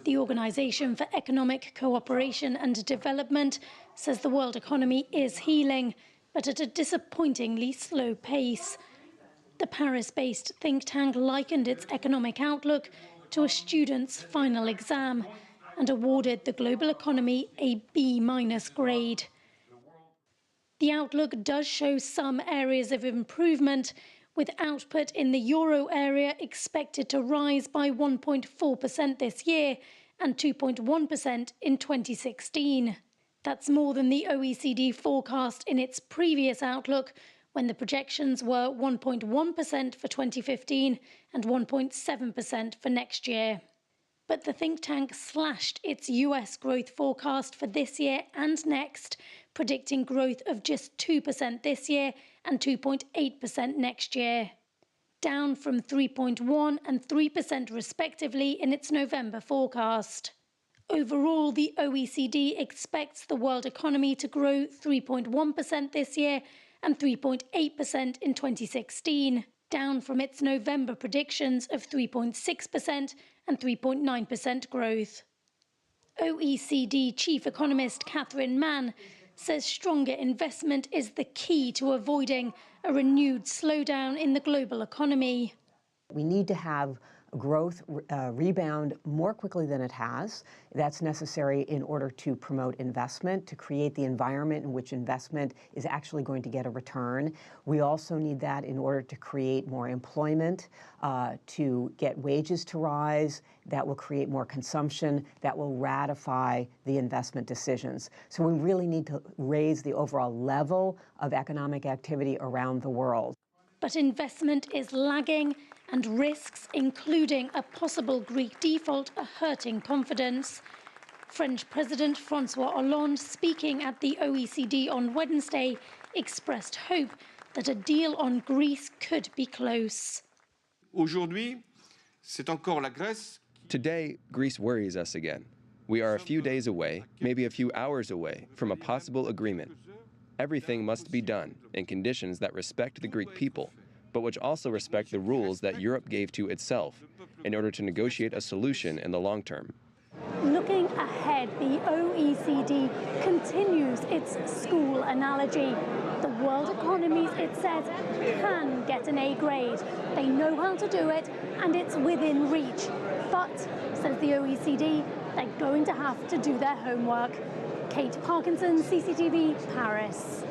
The Organisation for Economic Cooperation and Development says the world economy is healing, but at a disappointingly slow pace. The Paris-based think tank likened its economic outlook to a student's final exam and awarded the global economy a B- grade. The outlook does show some areas of improvement, with output in the euro area expected to rise by 1.4% this year and 2.1% in 2016. That's more than the OECD forecast in its previous outlook, when the projections were 1.1% for 2015 and 1.7% for next year. But the think tank slashed its US growth forecast for this year and next, predicting growth of just 2% this year and 2.8% next year, down from 3.1% and 3% respectively in its November forecast. Overall, the OECD expects the world economy to grow 3.1% this year and 3.8% in 2016, down from its November predictions of 3.6% and 3.9% growth. OECD Chief Economist Catherine Mann says stronger investment is the key to avoiding a renewed slowdown in the global economy. We need to have growth rebound more quickly than it has. That's necessary in order to promote investment, to create the environment in which investment is actually going to get a return. We also need that in order to create more employment, to get wages to rise. That will create more consumption, that will ratify the investment decisions. So we really need to raise the overall level of economic activity around the world. But investment is lagging, and risks, including a possible Greek default, are hurting confidence. French President François Hollande, speaking at the OECD on Wednesday, expressed hope that a deal on Greece could be close. Today, Greece worries us again. We are a few days away, maybe a few hours away, from a possible agreement. Everything must be done in conditions that respect the Greek people, but which also respect the rules that Europe gave to itself in order to negotiate a solution in the long term. Looking ahead, the OECD continues its school analogy. The world economies, it says, can get an A grade. They know how to do it, and it's within reach. But, says the OECD, they're going to have to do their homework. Kate Parkinson, CCTV, Paris.